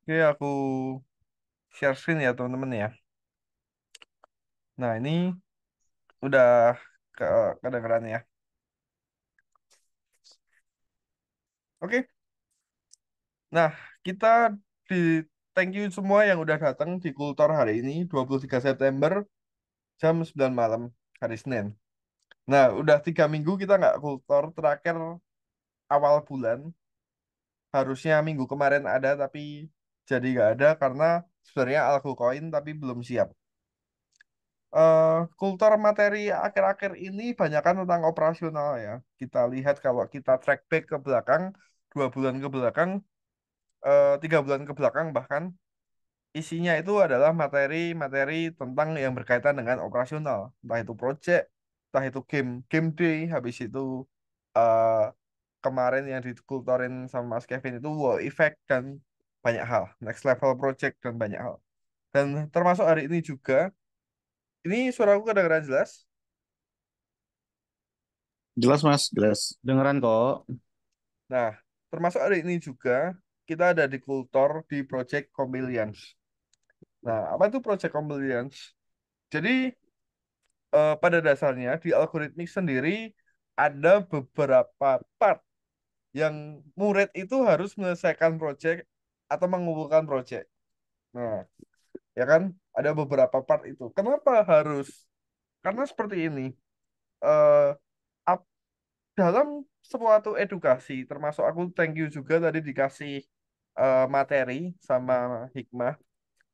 Oke, aku share screen ya teman-teman ya. Nah, ini udah ke kedengeran ya. Oke, nah kita di thank you semua yang udah datang di Kultor hari ini, 23 September, jam 9 malam, hari Senin. Nah, udah 3 minggu kita nggak Kultor, terakhir awal bulan. Harusnya minggu kemarin ada, tapi jadi nggak ada karena sebenarnya Algo Koin tapi belum siap. Kultur materi akhir-akhir ini banyakkan tentang operasional ya. Kita lihat kalau kita track back ke belakang, 2 bulan ke belakang, 3 bulan ke belakang bahkan, isinya itu adalah materi-materi tentang yang berkaitan dengan operasional. Entah itu project, entah itu game day, habis itu eh, kemarin yang dikultorin sama Mas Kevin itu wow effect dan banyak hal. Next level project dan banyak hal. Dan termasuk hari ini juga, ini suaraku kedengaran jelas. Jelas Mas, jelas. Dengeran kok. Nah, termasuk hari ini juga kita ada di Kultor di Project Compliance. Nah, apa itu Project Compliance? Jadi pada dasarnya di algoritmik sendiri ada beberapa part yang murid itu harus menyelesaikan project atau mengumpulkan project. Nah, ya kan ada beberapa part itu. Kenapa harus? Karena seperti ini. eh ap- dalam suatu edukasi, termasuk aku thank you juga tadi dikasih materi sama Hikmah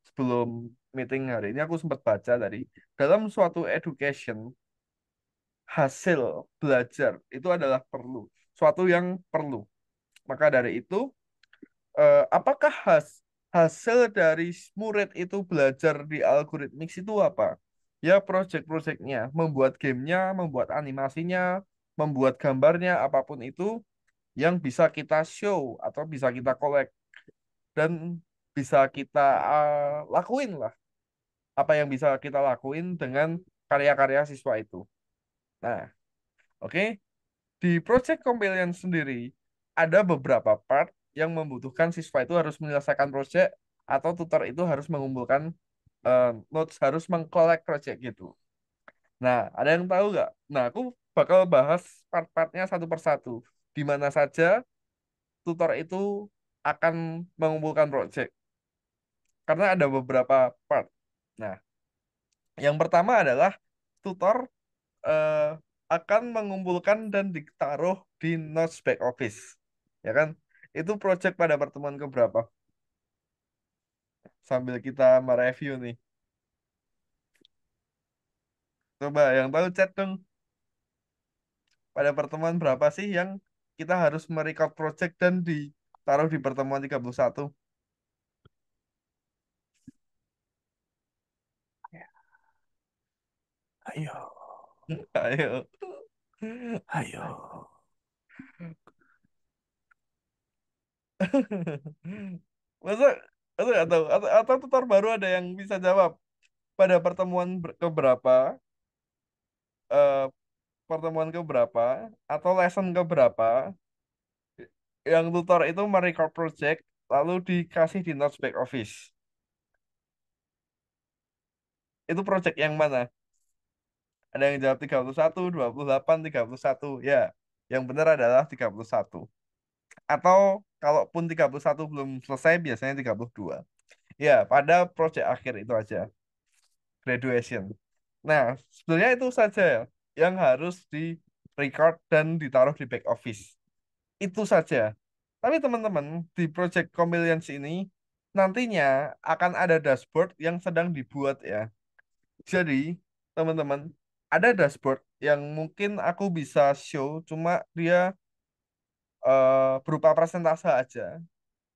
sebelum meeting hari ini aku sempat baca tadi dalam suatu education hasil belajar itu adalah perlu suatu yang perlu maka dari itu apakah hasil dari murid itu belajar di algoritmik itu apa ya project-projectnya membuat gamenya membuat animasinya membuat gambarnya apapun itu yang bisa kita show atau bisa kita collect dan bisa kita lakuin lah apa yang bisa kita lakuin dengan karya-karya siswa itu. Nah, oke. Di Project Compliance sendiri ada beberapa part yang membutuhkan siswa itu harus menyelesaikan project atau tutor itu harus mengumpulkan notes, harus mengkolek project gitu. Nah, ada yang tahu nggak? Nah, aku bakal bahas part-partnya satu persatu. Di mana saja tutor itu akan mengumpulkan project. Karena ada beberapa part. Nah, yang pertama adalah tutor eh, akan mengumpulkan dan ditaruh di notes back office. Ya kan? Itu project pada pertemuan keberapa? Sambil kita mereview nih. Coba yang tahu chat dong. Pada pertemuan berapa sih yang kita harus merecord project dan ditaruh di pertemuan 31? Ayo, Ayo. ayo. Masa, masa nggak tahu? Atau tutor baru ada yang bisa jawab pada pertemuan keberapa? eh, Pertemuan keberapa atau lesson keberapa yang tutor itu merecord project lalu dikasih di notes back office. Itu project yang mana? Ada yang jawab 31, 28, 31. Ya, yang benar adalah 31. Atau kalaupun 31 belum selesai biasanya 32. Ya, pada project akhir itu aja, graduation. Nah, sebenarnya itu saja ya yang harus di record dan ditaruh di back office. Itu saja. Tapi teman-teman, di Project Compliance ini nantinya akan ada dashboard yang sedang dibuat ya. Jadi, teman-teman, ada dashboard yang mungkin aku bisa show, cuma dia berupa presentase aja.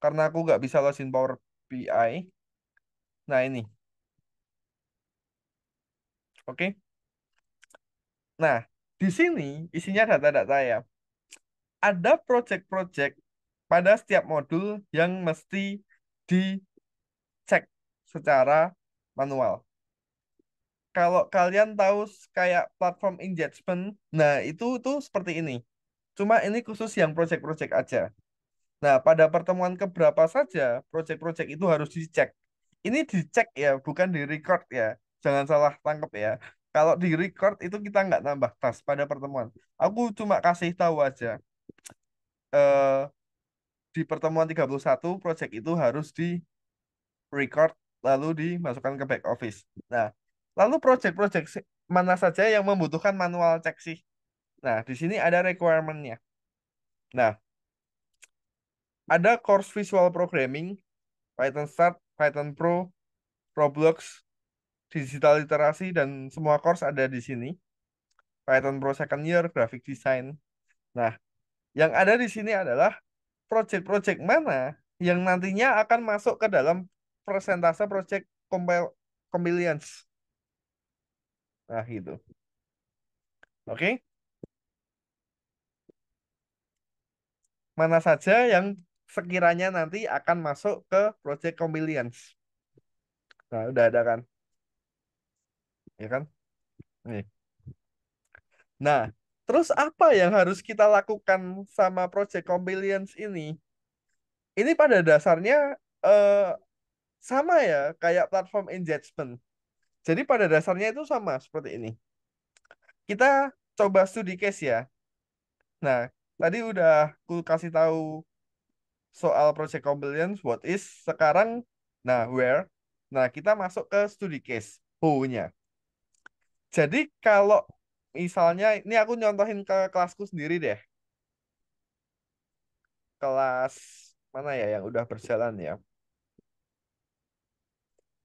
Karena aku nggak bisa login Power BI. Nah, ini. Oke. Nah, di sini isinya data-data ya. Ada project-project pada setiap modul yang mesti dicek secara manual. Kalau kalian tahu kayak platform engagement, nah itu tuh seperti ini. Cuma ini khusus yang project-project aja. Nah, pada pertemuan keberapa saja proyek-proyek itu harus dicek. Ini dicek ya, bukan di record ya. Jangan salah tangkap ya. Kalau di record itu kita nggak nambah tas pada pertemuan. Aku cuma kasih tahu aja. eh di pertemuan 31 proyek itu harus di record lalu dimasukkan ke back office. Nah, lalu proyek-proyek mana saja yang membutuhkan manual cek sih? Nah, di sini ada requirement-nya. Nah, ada course visual programming, Python Start, Python Pro, Roblox, digital literasi, dan semua course ada di sini. Python Pro Second Year, Graphic Design. Nah, yang ada di sini adalah project-project mana yang nantinya akan masuk ke dalam persentase project compliance. Nah, gitu. Oke, mana saja yang sekiranya nanti akan masuk ke project compliance. Nah, udah ada kan? Ya kan? Nih. Nah, terus apa yang harus kita lakukan sama project compliance ini? Ini pada dasarnya eh, sama ya, kayak platform engagement. Jadi pada dasarnya itu sama seperti ini. Kita coba studi case ya. Nah, tadi udah aku kasih tahu soal project compliance, what is, sekarang, nah, where. Nah, kita masuk ke studi case, who-nya. Jadi kalau misalnya, ini aku nyontohin ke kelasku sendiri deh. Kelas mana ya yang udah berjalan ya?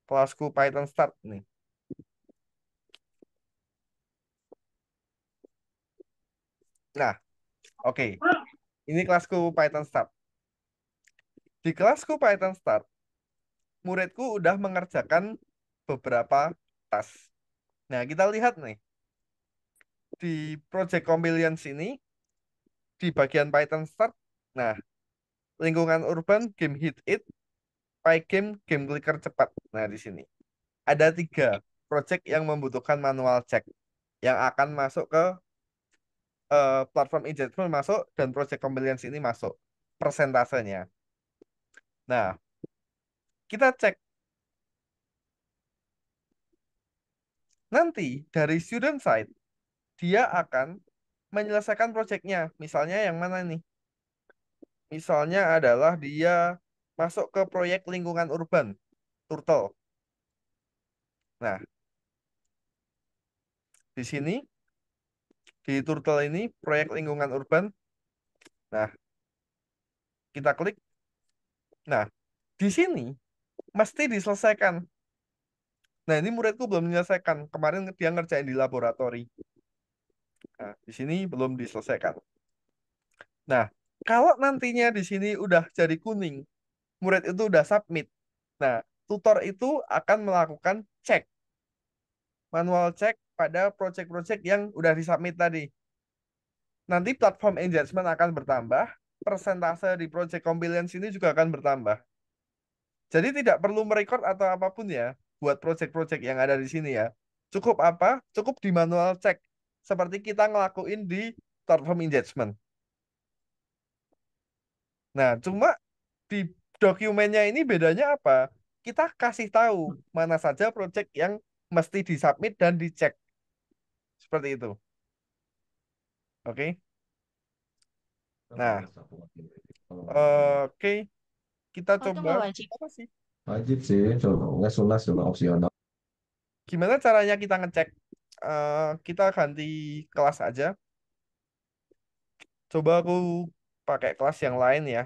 Kelasku Python Start nih. Nah, oke. Ini kelasku Python Start. Di kelasku Python Start, muridku udah mengerjakan beberapa tas. Nah, kita lihat nih. Di Project Compliance ini, di bagian Python Start, nah, lingkungan urban, game hit it, PyGame, game clicker cepat. Nah, di sini. Ada 3 project yang membutuhkan manual check yang akan masuk ke platform engagement masuk dan project compliance ini masuk persentasenya. Nah, kita cek nanti dari student side dia akan menyelesaikan projectnya. Misalnya yang mana nih? Misalnya adalah dia masuk ke proyek lingkungan urban, Turtle. Nah, di sini di Turtle ini proyek lingkungan urban. Nah, kita klik. Nah, di sini mesti diselesaikan. Nah, ini muridku belum menyelesaikan. Kemarin dia ngerjain di laboratori. Nah, di sini belum diselesaikan. Nah, kalau nantinya di sini udah jadi kuning, murid itu udah submit. Nah, tutor itu akan melakukan cek, manual cek pada project-project yang udah disubmit tadi. Nanti platform engagement akan bertambah, persentase di project compliance ini juga akan bertambah. Jadi tidak perlu merecord atau apapun ya buat project-project yang ada di sini ya. Cukup apa? Cukup di manual cek. Seperti kita ngelakuin di platform engagement. Nah, cuma di dokumennya ini bedanya apa? Kita kasih tahu mana saja project yang mesti disubmit dan dicek. Seperti itu. Oke. Nah, oke. Kita Oh, itu coba. nggak wajib. Apa sih? Wajib sih, coba nggak sunat cuma opsional. Gimana caranya kita ngecek? Kita ganti kelas aja. Coba aku pakai kelas yang lain ya.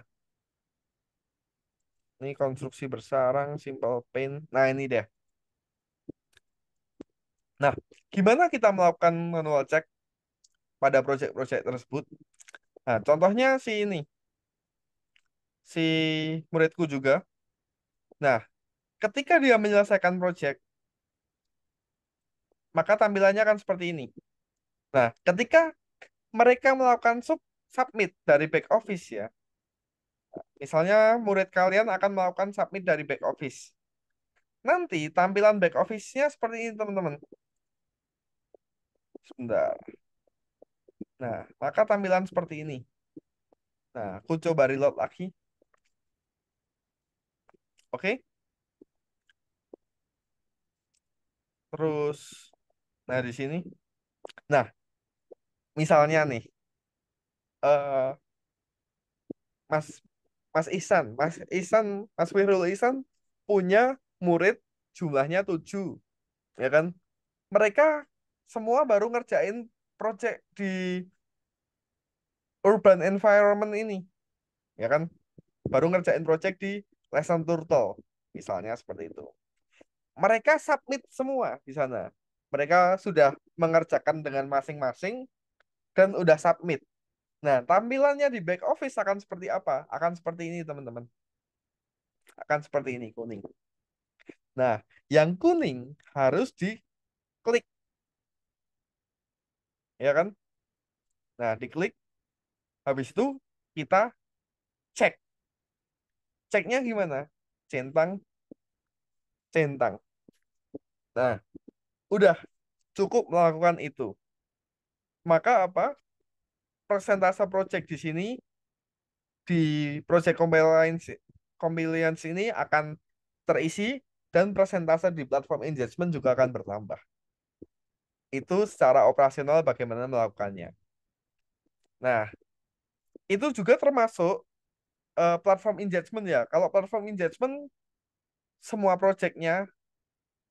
Ini konstruksi bersarang, simple paint. Nah, ini deh. Nah, gimana kita melakukan manual check pada proyek-proyek tersebut? Nah, contohnya si ini, si muridku juga. Nah, ketika dia menyelesaikan proyek, maka tampilannya akan seperti ini. Nah, ketika mereka melakukan submit dari back office ya, misalnya murid kalian akan melakukan submit dari back office. Nanti tampilan back office-nya seperti ini, teman-teman. Sebentar. Nah, maka tampilan seperti ini. Nah, aku coba reload lagi. Oke? Terus, nah di sini, nah misalnya nih, eh Mas Mas Wirul Ihsan punya murid jumlahnya 7, ya kan? Mereka semua baru ngerjain project di urban environment ini, ya kan? Baru ngerjain project di lesson turtle, misalnya seperti itu. Mereka submit semua di sana. Mereka sudah mengerjakan dengan masing-masing dan udah submit. Nah, tampilannya di back office akan seperti apa? Akan seperti ini, teman-teman. Akan seperti ini, kuning. Nah, yang kuning harus diklik, ya kan? Nah, diklik. Habis itu kita cek. Ceknya gimana? Centang, centang. Nah, udah cukup melakukan itu. Maka apa? Persentase project di sini di project compliance ini akan terisi dan persentase di platform engagement juga akan bertambah. Itu secara operasional bagaimana melakukannya. Nah, itu juga termasuk platform engagement ya. Kalau platform engagement semua projectnya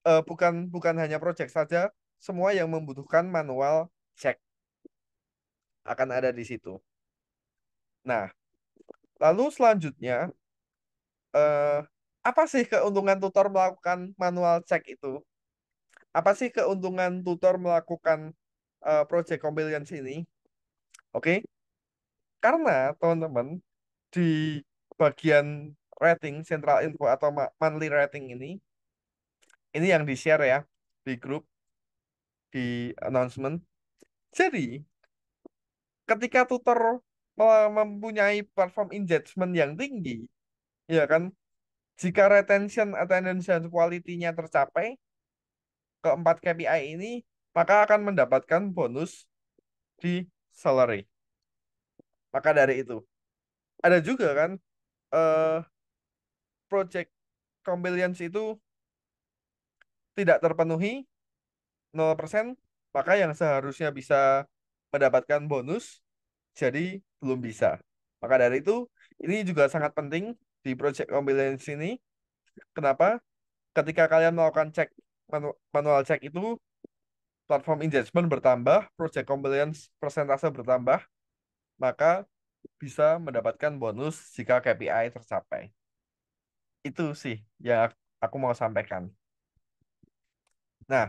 bukan bukan hanya project saja, semua yang membutuhkan manual check akan ada di situ. Nah, lalu selanjutnya eh, apa sih keuntungan tutor melakukan manual check itu? Apa sih keuntungan tutor melakukan project compliance ini? Oke, karena teman-teman di bagian rating central info atau monthly rating ini yang di-share ya di grup di announcement. Jadi, ketika tutor mempunyai platform engagement yang tinggi, ya kan? Jika retention, attendance, dan quality-nya tercapai, keempat KPI ini, maka akan mendapatkan bonus di salary. Maka dari itu, ada juga kan eh, project compliance itu tidak terpenuhi 0%, maka yang seharusnya bisa mendapatkan bonus jadi belum bisa. Maka dari itu, ini juga sangat penting di project compliance ini. Kenapa? Ketika kalian melakukan cek manual cek itu, platform engagement bertambah, project compliance persentase bertambah, maka bisa mendapatkan bonus jika KPI tercapai. Itu sih yang aku mau sampaikan. Nah,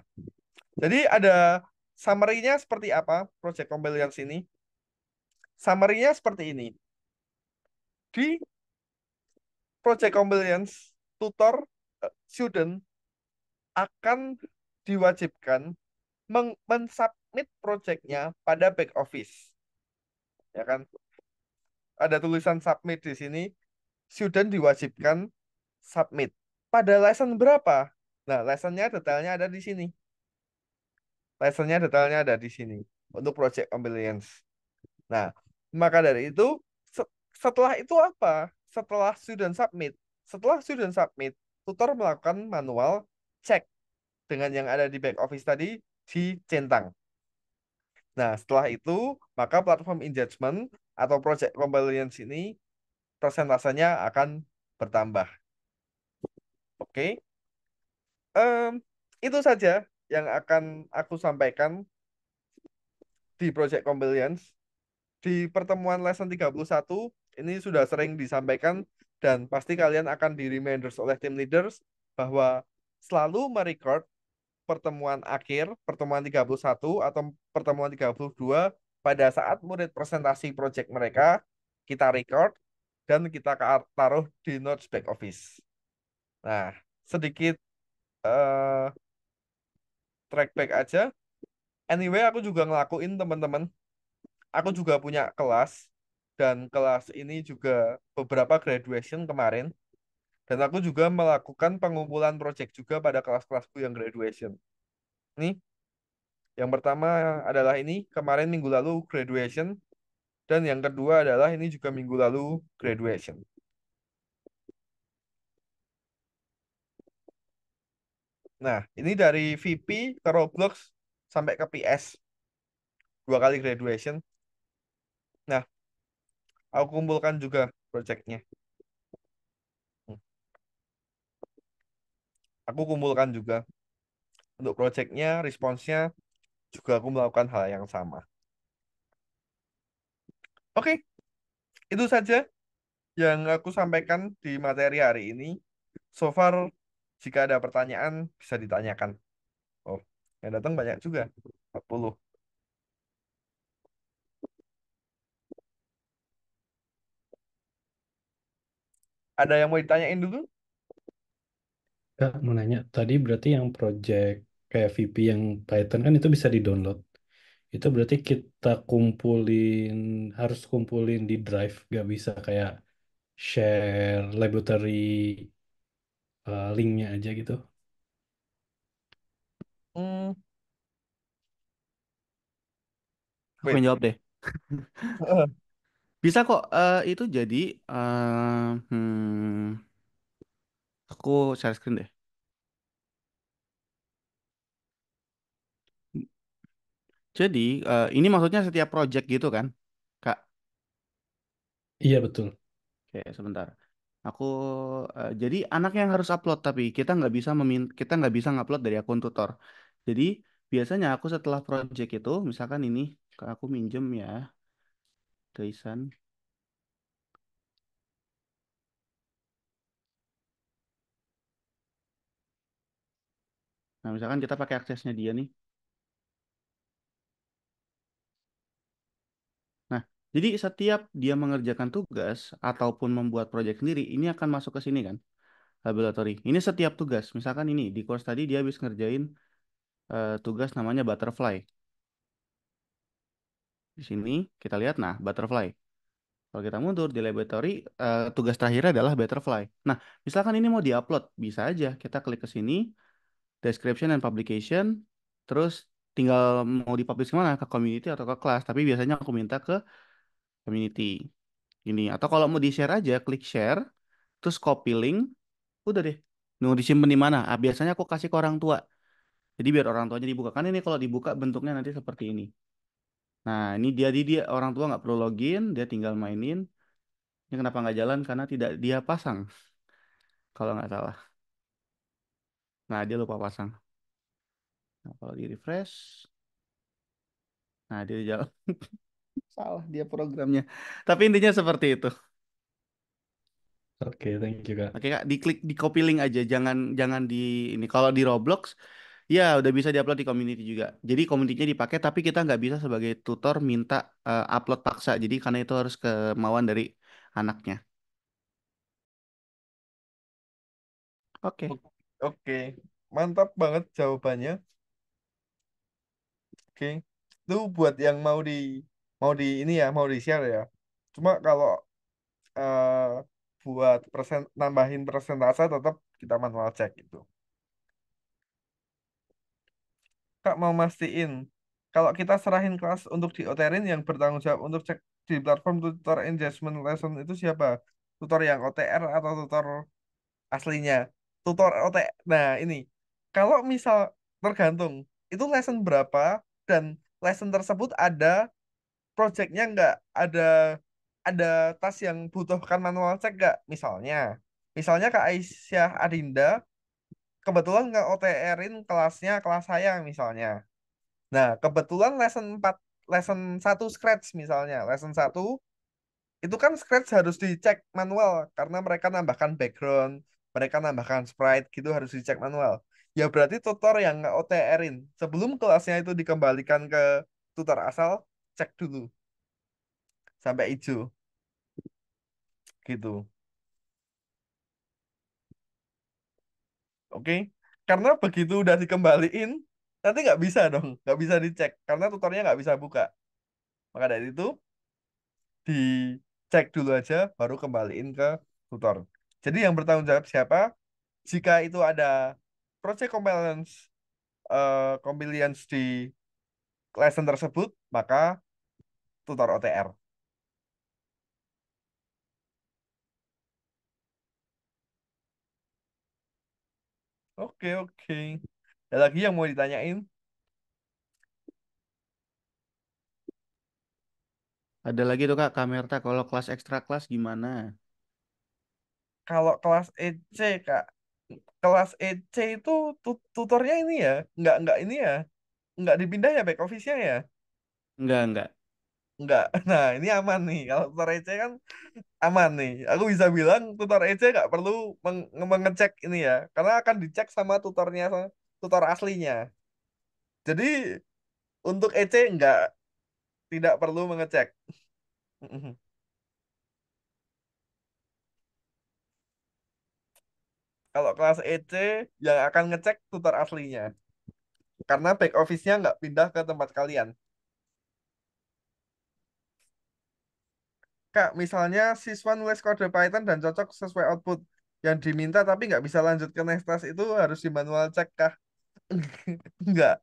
jadi ada summary-nya seperti apa project compliance ini? Summary-nya seperti ini. Di project compliance, tutor student akan diwajibkan mensubmit projectnya pada back office. Ya kan? Ada tulisan submit di sini. Student diwajibkan submit. Pada lesson berapa? Nah, lessonnya detailnya ada di sini. Lessonnya detailnya ada di sini untuk project compliance. Nah, maka dari itu setelah itu apa? Setelah student submit, tutor melakukan manual check dengan yang ada di back office tadi dicentang. Nah, setelah itu maka platform engagement atau project compliance ini persentasenya akan bertambah. Oke, Em, itu saja yang akan aku sampaikan di project compliance. Di pertemuan lesson 31 ini sudah sering disampaikan dan pasti kalian akan di reminders oleh team leaders bahwa selalu merecord pertemuan akhir, pertemuan 31 atau pertemuan 32 pada saat murid presentasi project mereka, kita record dan kita taruh di notes back office. Nah, sedikit eh, track back aja. Anyway, aku juga ngelakuin teman-teman. Aku juga punya kelas dan kelas ini juga beberapa graduation kemarin. Dan aku juga melakukan pengumpulan project juga pada kelas-kelasku yang graduation. Nih, yang pertama adalah ini, kemarin minggu lalu graduation. Dan yang kedua adalah ini juga minggu lalu graduation. Nah, ini dari VP ke Roblox sampai ke PS, 2 kali graduation. Nah, aku kumpulkan juga projectnya. Aku kumpulkan juga untuk projectnya, responsnya juga aku melakukan hal yang sama. Oke, itu saja yang aku sampaikan di materi hari ini. So far, jika ada pertanyaan bisa ditanyakan. Oh, yang datang banyak juga, 40. Ada yang mau ditanyain dulu? Kak, mau nanya, tadi berarti yang project kayak VP yang Python kan itu bisa di-download. Itu berarti kita kumpulin, harus kumpulin di Drive, gak bisa kayak share library linknya aja gitu. Hmm, Aku yang wait. jawab deh. Bisa kok. Itu jadi, aku share screen deh. Jadi, ini maksudnya setiap project gitu kan, Kak? Iya betul. Oke, sebentar. Aku, jadi anak yang harus upload, tapi kita nggak bisa ngupload dari akun tutor. Jadi biasanya aku setelah project itu, misalkan ini, aku minjem ya, ke Isan. Nah, misalkan kita pakai aksesnya dia nih. Nah, jadi setiap dia mengerjakan tugas ataupun membuat proyek sendiri, ini akan masuk ke sini kan, laboratory. Ini setiap tugas. Misalkan ini di course tadi dia habis ngerjain tugas namanya butterfly. Di sini kita lihat, nah butterfly. Kalau kita mundur di laboratory, tugas terakhirnya adalah butterfly. Nah, misalkan ini mau diupload, bisa aja kita klik ke sini, description and publication, terus tinggal mau dipublish kemana, ke community atau ke kelas. Tapi biasanya aku minta ke community. Ini. Atau kalau mau di-share aja, klik share, terus copy link, udah deh. Mau disimpan di mana? Ah, biasanya aku kasih ke orang tua. Jadi biar orang tuanya dibuka. Kan ini kalau dibuka bentuknya nanti seperti ini. Nah, ini dia orang tua nggak perlu login, dia tinggal mainin. Ini kenapa nggak jalan? Karena tidak dia pasang, kalau nggak salah. Nah, dia lupa pasang. Nah, kalau di refresh, nah dia jalan. Salah dia programnya. Tapi intinya seperti itu. Oke, thank you Kak. Oke Kak, diklik di copy link aja, jangan jangan di ini. Kalau di Roblox, ya udah bisa diupload di community juga. Jadi community-nya dipakai, tapi kita nggak bisa sebagai tutor minta upload paksa. Jadi karena itu harus kemauan dari anaknya. Oke. Oke, mantap banget jawabannya. Oke, itu buat yang mau di ini ya, mau di share ya. Cuma kalau eh, buat nambahin persentase tetap kita manual cek gitu. Kak mau mastiin kalau kita serahin kelas untuk di OTR-in yang bertanggung jawab untuk cek di platform tutor engagement lesson itu siapa? Tutor yang OTR atau tutor aslinya? Tutor OTR. Nah, ini kalau misal tergantung itu lesson berapa dan lesson tersebut ada projectnya nggak, ada tas yang butuhkan manual cek nggak? Misalnya Kak Aisyah Adinda kebetulan nggak OTR-in kelasnya kelas saya misalnya. Nah, kebetulan lesson 1 scratch misalnya. Lesson 1 itu kan scratch harus dicek manual karena mereka nambahkan background, mereka nambahkan sprite gitu harus dicek manual. Ya berarti tutor yang nge-OTR-in sebelum kelasnya itu dikembalikan ke tutor asal, cek dulu sampai hijau gitu. Oke? Karena begitu udah dikembaliin, nanti nggak bisa dong, nggak bisa dicek karena tutornya nggak bisa buka. Maka dari itu dicek dulu aja baru kembaliin ke tutor. Jadi yang bertanggung jawab siapa? Jika itu ada project compliance di lesson tersebut, maka tutor OTR. Oke, oke. Ada lagi yang mau ditanyain? Ada lagi tuh Kak, Kamerta kalau kelas ekstra kelas gimana? Kalau kelas EC, Kak. Kelas EC itu tutornya ini ya, nggak ini ya, nggak dipindah ya back office-nya ya? Enggak. Nggak. Nah, ini aman nih. Kalau tutor EC kan aman nih. Aku bisa bilang tutor EC nggak perlu mengecek ini ya, karena akan dicek sama tutornya, tutor aslinya. Jadi untuk EC nggak, tidak perlu mengecek. Kalau kelas EC yang akan ngecek tutor aslinya, karena back office-nya nggak pindah ke tempat kalian. Kak, misalnya siswa nulis kode Python dan cocok sesuai output yang diminta tapi nggak bisa lanjut ke next task itu harus di manual check kah? Enggak,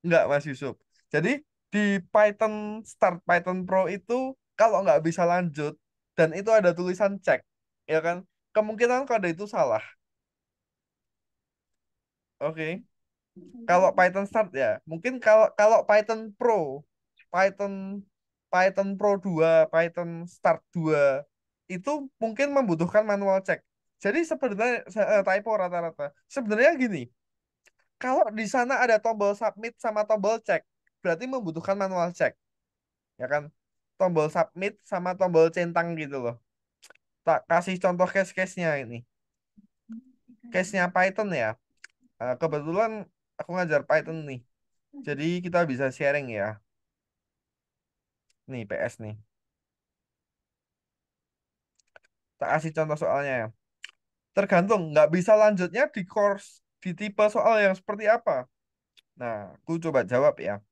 enggak Mas Yusuf. Jadi di Python Start Python Pro itu kalau nggak bisa lanjut dan itu ada tulisan cek, ya kan? Kemungkinan kode itu salah. Oke. Kalau Python Start ya, mungkin kalau kalau Python Pro, Python Python Pro 2, Python Start 2 itu mungkin membutuhkan manual check. Jadi sebenarnya typo rata-rata. Sebenarnya gini, kalau di sana ada tombol submit sama tombol check, berarti membutuhkan manual check, ya kan? Tombol submit sama tombol centang gitu loh. Tak kasih contoh case-case-nya ini. Case-nya Python ya. Kebetulan aku ngajar Python nih. Jadi kita bisa sharing ya. Nih PS nih. Tak kasih contoh soalnya ya. Tergantung, nggak bisa lanjutnya di course di tipe soal yang seperti apa. Nah, aku coba jawab ya.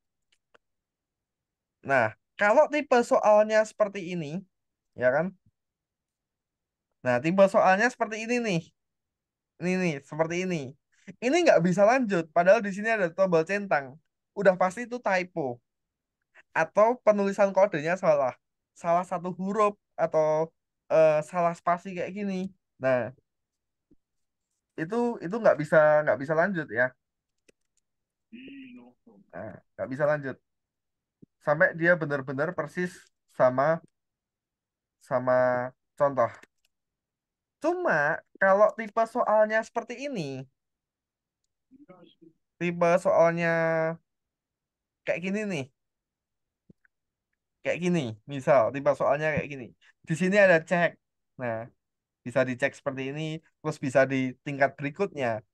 Nah, kalau tipe soalnya seperti ini, ya kan? Nah, tipe soalnya seperti ini nih. Ini nih, seperti ini. Ini nggak bisa lanjut, padahal di sini ada tombol centang. Udah pasti itu typo. Atau penulisan kodenya salah. Salah satu huruf atau salah spasi kayak gini. Nah, itu nggak bisa lanjut ya. Nah, nggak bisa lanjut sampai dia benar-benar persis sama sama contoh. Cuma kalau tipe soalnya seperti ini, tipe soalnya kayak gini nih, kayak gini, misal tipe soalnya kayak gini. Di sini ada cek. Nah, bisa dicek seperti ini, terus bisa di tingkat berikutnya.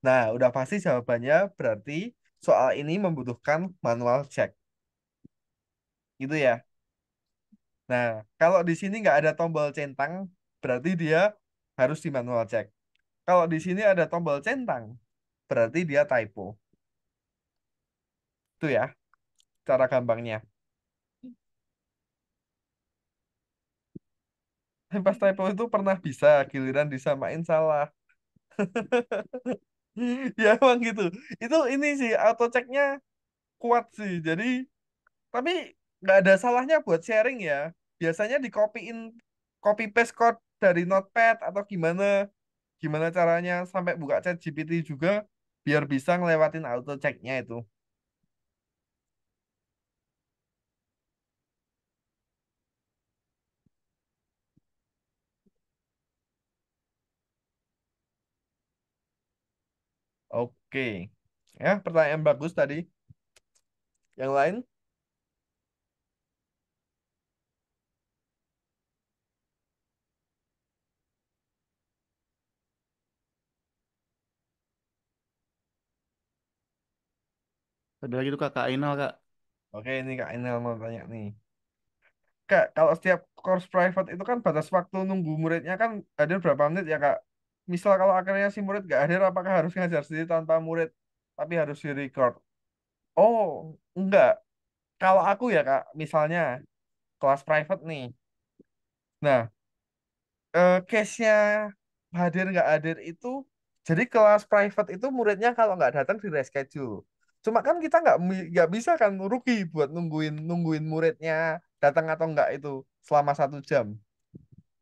Nah, udah pasti jawabannya berarti soal ini membutuhkan manual check. Gitu ya. Nah, kalau di sini nggak ada tombol centang, berarti dia harus di manual check. Kalau di sini ada tombol centang, berarti dia typo. Itu ya, cara gampangnya. Pas typo itu pernah bisa, giliran disamain salah. Ya emang gitu. Itu ini sih, auto checknya kuat sih. Jadi, tapi nggak ada salahnya buat sharing ya. Biasanya di copyin, copy paste code dari Notepad atau gimana. Gimana caranya sampai buka chat GPT juga biar bisa ngelewatin auto checknya itu. Oke. Ya, pertanyaan bagus tadi. Yang lain? Ada lagi tuh Kak Ainal Kak. Oke, ini Kak Inel mau tanya nih. Kak, kalau setiap course private itu kan batas waktu nunggu muridnya kan hadir berapa menit ya Kak? Misal kalau akhirnya si murid gak hadir, apakah harus ngajar sendiri tanpa murid, tapi harus di record? Oh, enggak. Kalau aku ya Kak, misalnya kelas private nih. Nah, case-nya hadir nggak hadir itu, jadi kelas private itu muridnya kalau nggak datang di reschedule. Cuma kan kita nggak bisa kan rugi buat nungguin nungguin muridnya datang atau nggak itu selama 1 jam.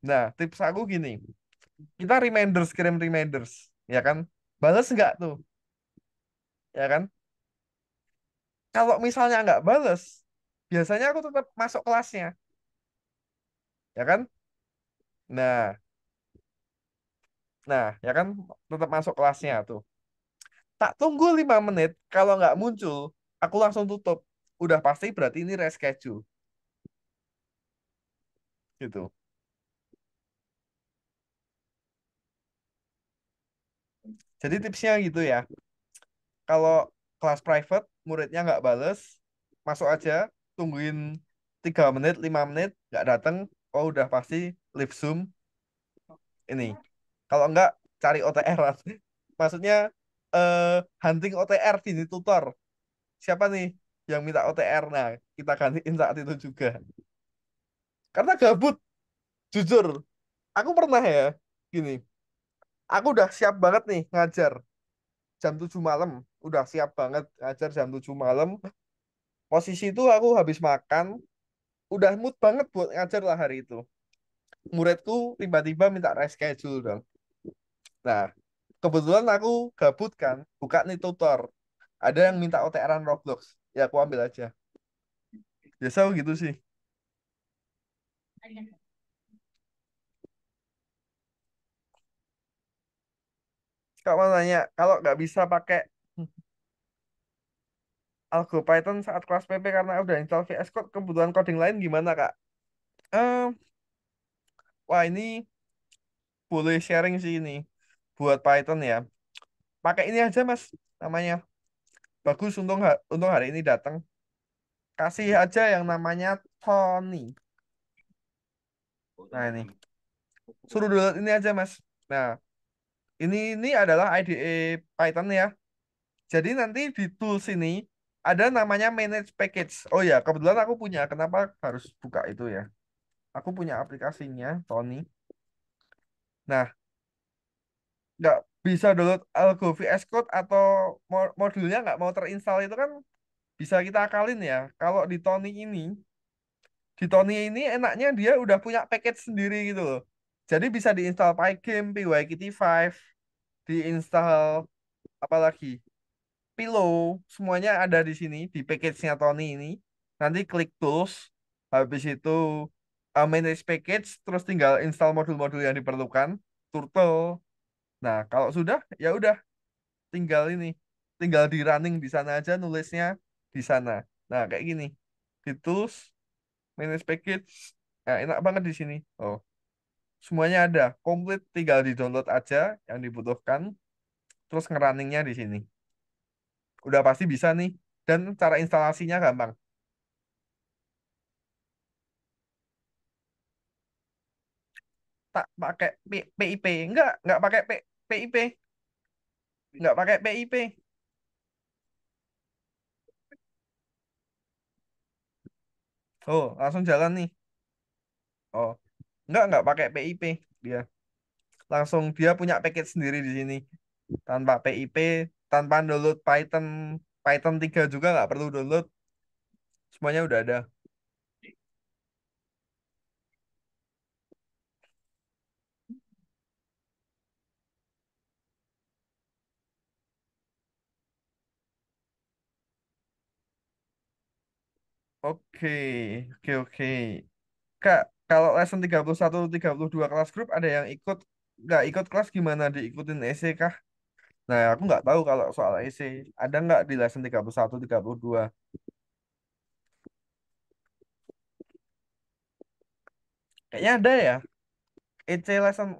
Nah, tips aku gini, kita reminders kirim reminders, ya kan? Bales nggak tuh, ya kan? Kalau misalnya nggak bales, biasanya aku tetap masuk kelasnya, ya kan? Nah, nah, ya kan, tetap masuk kelasnya tuh. Tak tunggu 5 menit, kalau nggak muncul, aku langsung tutup. Udah pasti berarti ini reschedule, gitu. Jadi tipsnya gitu ya. Kalau kelas private, muridnya nggak bales, masuk aja, tungguin 3 menit, 5 menit, nggak datang, oh udah pasti leave Zoom ini. Kalau nggak, cari OTR. Maksudnya hunting OTR di tutor. Siapa nih yang minta OTR? Nah, kita gantiin saat itu juga. Karena gabut, jujur. Aku pernah ya, gini. Aku udah siap banget nih ngajar jam 7 malam. Udah siap banget ngajar jam 7 malam. Posisi itu aku habis makan, udah mood banget buat ngajar lah hari itu. Muridku tiba-tiba minta reschedule dong. Nah, kebetulan aku gabut kan, buka nih tutor. Ada yang minta OTR-an Roblox. Ya aku ambil aja. Biasa aku gitu sih. Kak mau nanya, kalau nggak bisa pakai Algo Python saat kelas PP karena udah install VS Code, kebutuhan coding lain gimana Kak? Eh, wah ini boleh sharing sih ini buat Python ya. Pakai ini aja Mas, namanya. Bagus, untung hari ini datang. Kasih aja yang namanya Tony. Nah ini, suruh download ini aja Mas. Nah, ini adalah IDE Python ya. Jadi nanti di tools ini ada namanya manage package. Oh ya, kebetulan aku punya. Kenapa harus buka itu ya? Aku punya aplikasinya, Tony. Nah, nggak bisa download Algo VS Code atau modulnya nggak mau terinstall itu kan bisa kita akalin ya. Kalau di Tony ini enaknya dia udah punya package sendiri gitu loh. Jadi bisa diinstal Pygame, PyKT5, diinstal apa lagi? Pillow, semuanya ada di sini di package-nya Tony ini. Nanti klik tools, habis itu manage package, terus tinggal install modul-modul yang diperlukan, Turtle. Nah, kalau sudah ya udah tinggal ini, tinggal di running di sana aja nulisnya di sana. Nah, kayak gini. Di tools, manage package, nah, enak banget di sini. Oh, semuanya ada, komplit, tinggal di-download aja yang dibutuhkan, terus ngerunningnya di sini. Udah pasti bisa nih. Dan cara instalasinya gampang. Tak pakai PIP. Enggak pakai PIP. Enggak pakai PIP. Oh, langsung jalan nih. Oh, enggak pakai PIP dia. Langsung dia punya package sendiri di sini. Tanpa PIP, tanpa download Python, Python 3 juga nggak perlu download. Semuanya udah ada. Oke, oke. Kak, kalau lesson 31, 32 kelas grup ada yang ikut, nggak ikut kelas gimana? Diikutin EC kah? Nah, aku nggak tahu kalau soal EC. Ada nggak di lesson 31, 32? Kayaknya ada ya. EC lesson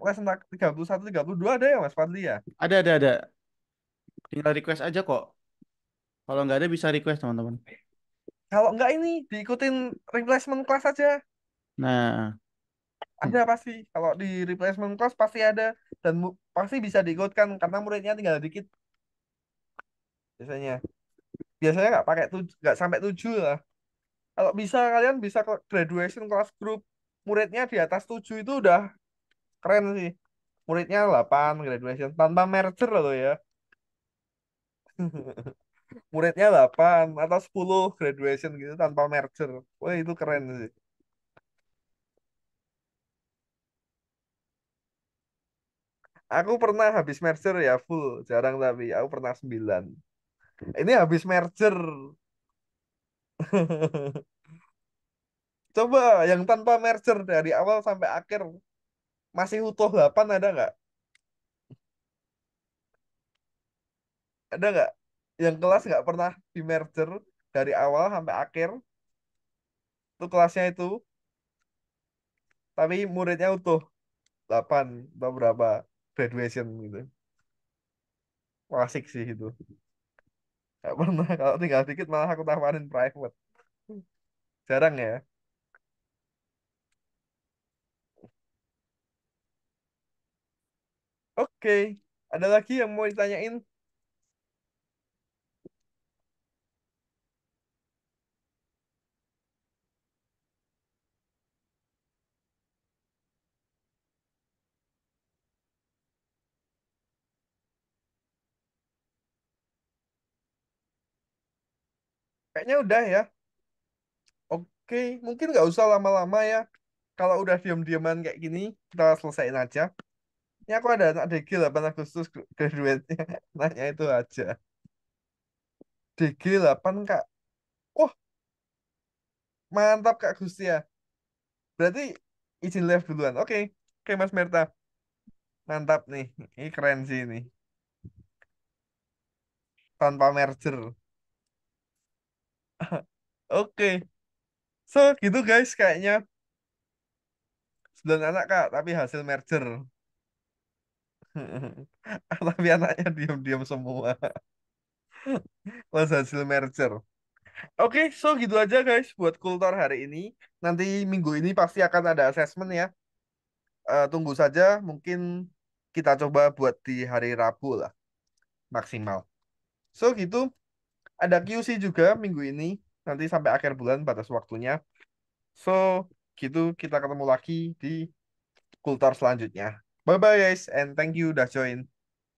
31, 32 ada ya Mas Fadli ya? Ada. Tinggal request aja kok. Kalau nggak ada bisa request teman-teman. Kalau nggak ini, diikutin replacement class aja. Nah, Ada pasti. Kalau di replacement class pasti ada. Dan pasti bisa diikutkan karena muridnya tinggal dikit biasanya. Biasanya nggak sampai 7 lah. Kalau bisa kalian bisa ke graduation class group. Muridnya di atas 7 itu udah keren sih. Muridnya 8 graduation tanpa merger loh ya. Muridnya 8 atau 10 graduation gitu tanpa merger. Wah, itu keren sih. Aku pernah habis merger ya full, jarang tapi aku pernah 9. Ini habis merger. Coba yang tanpa merger dari awal sampai akhir masih utuh 8 ada nggak? Ada nggak? Yang kelas nggak pernah di merger dari awal sampai akhir itu kelasnya itu, tapi muridnya utuh 8 atau berapa graduation gitu. Wah, asik sih itu. Nggak pernah kalau tinggal dikit malah aku tawarin private. Jarang ya. Oke, ada lagi yang mau ditanyain? Kayaknya udah ya. Oke, mungkin nggak usah lama-lama ya. Kalau udah diam-diaman kayak gini, kita selesaiin aja. Ini aku ada anak DG 8 Agustus graduate-nya. Nanya itu aja. DG 8, Kak. Wah, mantap Kak Gusti ya. Berarti izin live duluan. Oke, oke Mas Merta. Mantap nih. Ini keren sih ini. Tanpa merger. Oke. So, gitu guys kayaknya. 9 anak Kak, tapi hasil merger. Tapi anaknya diam-diam semua. Pas hasil merger. Oke, so gitu aja guys buat kultur hari ini. Nanti minggu ini pasti akan ada assessment ya. Tunggu saja, mungkin kita coba buat di hari Rabu lah, maksimal. So gitu, ada QC juga minggu ini. Nanti sampai akhir bulan batas waktunya. So, gitu kita ketemu lagi di kultur selanjutnya. Bye-bye guys, and thank you udah join.